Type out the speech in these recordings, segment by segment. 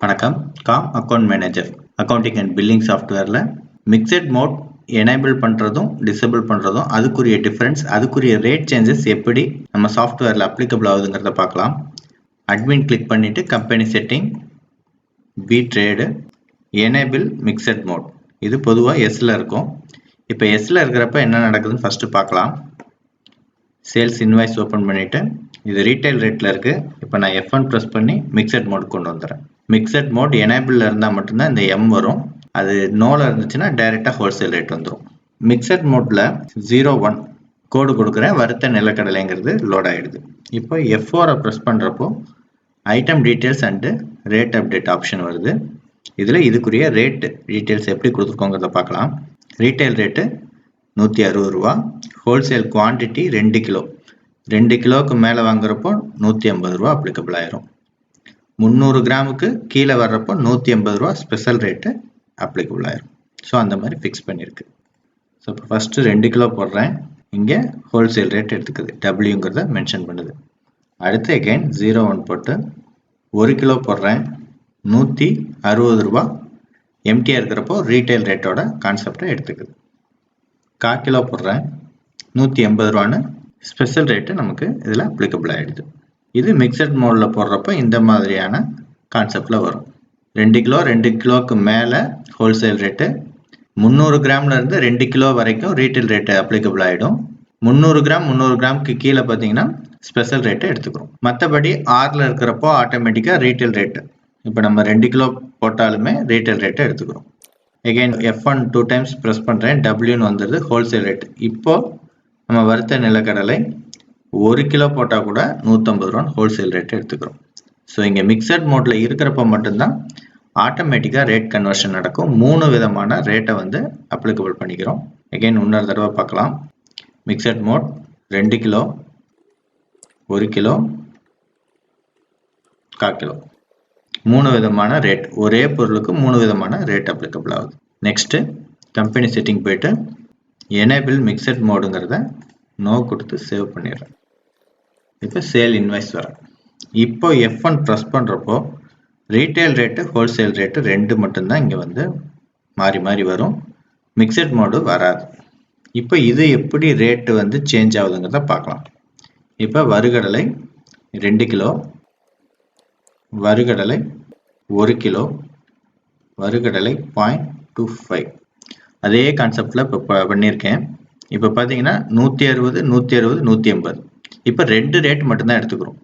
வணக்கம். Com account manager accounting and billing சாஃப்ட்வேரில் mixed mode enable பண்ணுறதும் டிசேபிள் பண்ணுறதும் அதுக்குரிய டிஃப்ரென்ஸ், அதுக்குரிய ரேட் சேஞ்சஸ் எப்படி நம்ம சாஃப்ட்வேரில் அப்ளிகபிள் ஆகுதுங்கிறத பார்க்கலாம். அட்மின் கிளிக் பண்ணிவிட்டு company setting, B trade, enable mixed mode. இது பொதுவாக எஸ்ல இருக்கும். இப்போ எஸ்ல இருக்கிறப்ப என்ன நடக்குதுன்னு ஃபஸ்ட்டு பார்க்கலாம். சேல்ஸ் இன்வாய்ஸ் ஓப்பன் பண்ணிவிட்டு இது ரீட்டைல் ரேட்டில் இருக்குது. இப்போ நான் F1 ப்ரெஸ் பண்ணி மிக்சட் மோட் கொண்டு வந்துடுறேன். மிக்சட் மோட் எனேபிளில் இருந்தால் மட்டும்தான் இந்த M வரும். அது நோவில் இருந்துச்சுன்னா டைரெக்டாக ஹோல்சேல் ரேட் வந்துடும். மிக்சட் மோட்டில் 01 கோடு கொடுக்குறேன், வறுத்த நிலக்கடலைங்கிறது லோட் ஆகிடுது. இப்போ F4 ப்ரெஸ் பண்ணுறப்போ item details and rate update option வருது. இதில் இதுக்குரிய ரேட்டு டீட்டெயில்ஸ் எப்படி கொடுத்துருக்கோங்கிறத பார்க்கலாம். ரீட்டைல் ரேட்டு 160 ரூபா, ஹோல்சேல் குவான்டிட்டி 2 கிலோ, 2 கிலோவுக்கு மேலே வாங்குறப்போ 150 ரூபா அப்ளிகபிள் ஆயிரும். 300 கிராமுக்கு கீழே வர்றப்போ 180 ரூபா ஸ்பெஷல் ரேட்டு அப்ளிகபிள் ஆயிரும். ஸோ அந்த மாதிரி ஃபிக்ஸ் பண்ணியிருக்கு. ஸோ இப்போ ஃபஸ்ட்டு 2 கிலோ போடுறேன், இங்கே ஹோல்சேல் ரேட் எடுத்துக்குது, டபிள்யூங்கிறத மென்ஷன் பண்ணுது. அடுத்து அகைன் 01 போட்டு 1 கிலோ போடுறேன், 160 ரூபா எம்டியாக இருக்கிறப்போ ரீட்டைல் ரேட்டோட கான்செப்டை எடுத்துக்குது. 1/4 கிலோ போடுறேன், 180 ரூபான்னு ஸ்பெஷல் ரேட்டு நமக்கு இதில் அப்ளிகபிள் ஆகிடுது. இது மிக்சட் மோடில் போடுறப்போ இந்த மாதிரியான கான்செப்டில் வரும். 2 கிலோ 2 கிலோவுக்கு மேலே ஹோல்சேல் ரேட்டு, 300 கிராம்லேருந்து 2 கிலோ வரைக்கும் ரீட்டைல் ரேட்டு அப்ளிகபிள் ஆகிடும். 300 கிராம் 300 கிராமுக்கு கீழே பார்த்தீங்கன்னா ஸ்பெஷல் ரேட்டை எடுத்துக்கிறோம். மற்றபடி ஆறில் இருக்கிறப்போ ஆட்டோமேட்டிக்காக ரீட்டைல் ரேட்டு, இப்போ நம்ம 2 கிலோ போட்டாலுமே ரீட்டைல் ரேட்டை எடுத்துக்கிறோம். எகைன் F1 2 டைம்ஸ் ப்ரெஸ் பண்ணுறேன், டபிள்யூன்னு வந்துடுது ஹோல்சேல் ரேட்டு. இப்போது நம்ம வறுத்த நிலக்கடலை 1 கிலோ போட்டால் கூட 150 ரூபா ஹோல்சேல் ரேட்டு எடுத்துக்கிறோம். ஸோ இங்கே மிக்சட் மோட்டில் இருக்கிறப்ப மட்டும்தான் ஆட்டோமேட்டிக்காக ரேட் கன்வர்ஷன் நடக்கும். 3 விதமான ரேட்டை வந்து அப்ளிகபிள் பண்ணிக்கிறோம். எகைன் இன்னொரு தடவை பார்க்கலாம். Mixed mode 2 kilo, 1 kilo, 1/4 kilo, 3 விதமான ரேட், ஒரே பொருளுக்கு 3 விதமான ரேட் அப்ளிகபிள் ஆகுது. நெக்ஸ்ட்டு கம்பெனி செட்டிங் போயிட்டு எனேபிள் மிக்சட் மோடுங்கிறத நோ கொடுத்து சேவ் பண்ணிடுறேன். இப்போ சேல் இன்வாய்ஸ் வரேன். இப்போ F1 ப்ரெஸ் பண்ணுறப்போ ரீட்டைல் ரேட்டு ஹோல்சேல் ரேட்டு 2 மட்டும்தான் இங்கே வந்து மாறி மாறி வரும், மிக்சட் மோடு வராது. இப்போ இது எப்படி ரேட்டு வந்து சேஞ்ச் ஆகுதுங்கிறத பார்க்கலாம். இப்போ வறுகடலை 2 கிலோ, வறுகடலை 1 கிலோ, வறுகடலை 0.25, அதே கான்செப்டில் இப்போ பண்ணியிருக்கேன். இப்போ பார்த்தீங்கன்னா 160 160 180, இப்போ 2 ரேட் மட்டும்தான் எடுத்துக்கிறோம்.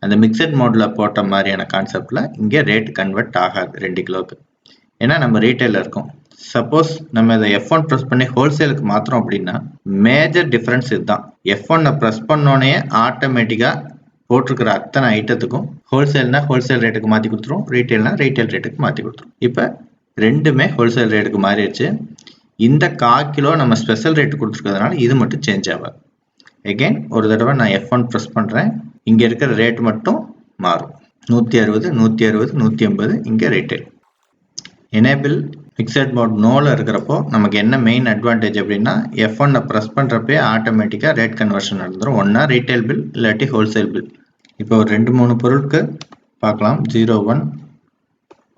அந்த மிக்சட் மோடில் போட்ட மாதிரியான கான்செப்டில் இங்கே ரேட் கன்வெர்ட் ஆகாது 2 கிலோவுக்கு, ஏன்னா நம்ம ரீட்டைலில் இருக்கோம். சப்போஸ் நம்ம இதை F1 ப்ரெஸ் பண்ணி ஹோல்சேலுக்கு மாத்திரம் அப்படின்னா மேஜர் டிஃப்ரென்ஸ் இதுதான். F1 ப்ரெஸ் பண்ணோன்னே ஆட்டோமேட்டிக்காக போட்டிருக்கிற அத்தனை ஐட்டத்துக்கும் ஹோல்சேல்னா ஹோல்சேல் ரேட்டுக்கு மாற்றி கொடுத்துரும், ரீட்டைல்னா ரீட்டைல் ரேட்டுக்கு மாற்றி கொடுத்துரும். இப்போ ரெண்டுமே ஹோல்சேல் ரேட்டுக்கு மாறிடுச்சு. இந்த 1/4 கிலோ நம்ம ஸ்பெஷல் ரேட் கொடுத்துருக்கிறதுனால இது மட்டும் சேஞ்ச் ஆகாது. எகைன் ஒரு தடவை நான் F1 ப்ரெஸ் பண்ணுறேன், இங்கே இருக்கிற ரேட் மட்டும் மாறும். 160 160 180 இங்கே ரீட்டைல். எனேபிள் மிக்சட் மோட் நோவில் இருக்கிறப்போ நமக்கு என்ன மெயின் அட்வான்டேஜ் அப்படின்னா F1 ப்ரெஸ் பண்ணுறப்பே ஆட்டோமேட்டிக்காக ரேட் கன்வர்ஷன் நடந்துடும். ஒன்றா ரீட்டைல் பில் இல்லாட்டி ஹோல்சேல் பில். இப்போ ஒரு 2-3 பொருளுக்கு பார்க்கலாம். 01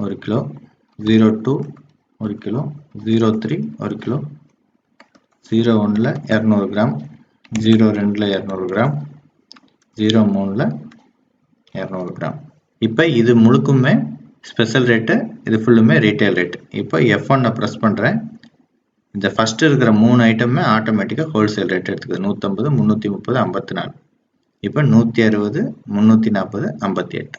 1 கிலோ, 02 1 கிலோ, 03 1 கிலோ, 01ல் 200 கிராம், 02ல் 200 கிராம், 03ல் 200 கிராம். இப்போ இது முழுக்குமே ஸ்பெஷல் ரேட்டு, இது ஃபுல்லுமே ரீட்டைல் ரேட்டு. இப்போ F1 ப்ரெஸ் பண்ணுறேன், இந்த ஃபஸ்ட்டு இருக்கிற 3 ஐட்டமே ஆட்டோமேட்டிக்காக ஹோல்சேல் ரேட் எடுத்துக்குது. 150 330 54, இப்போ 160 340 58,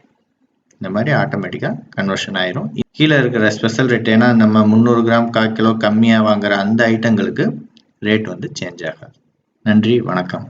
இந்த மாதிரி ஆட்டோமேட்டிக்காக கன்வர்ஷன் ஆயிரும். கீழே இருக்கிற ஸ்பெஷல் ரேட், ஏன்னா நம்ம 300 கிராம் 1/4 கிலோ கம்மியாக வாங்குற அந்த ஐட்டங்களுக்கு ரேட் வந்து சேஞ்ச் ஆகாது. நன்றி, வணக்கம்.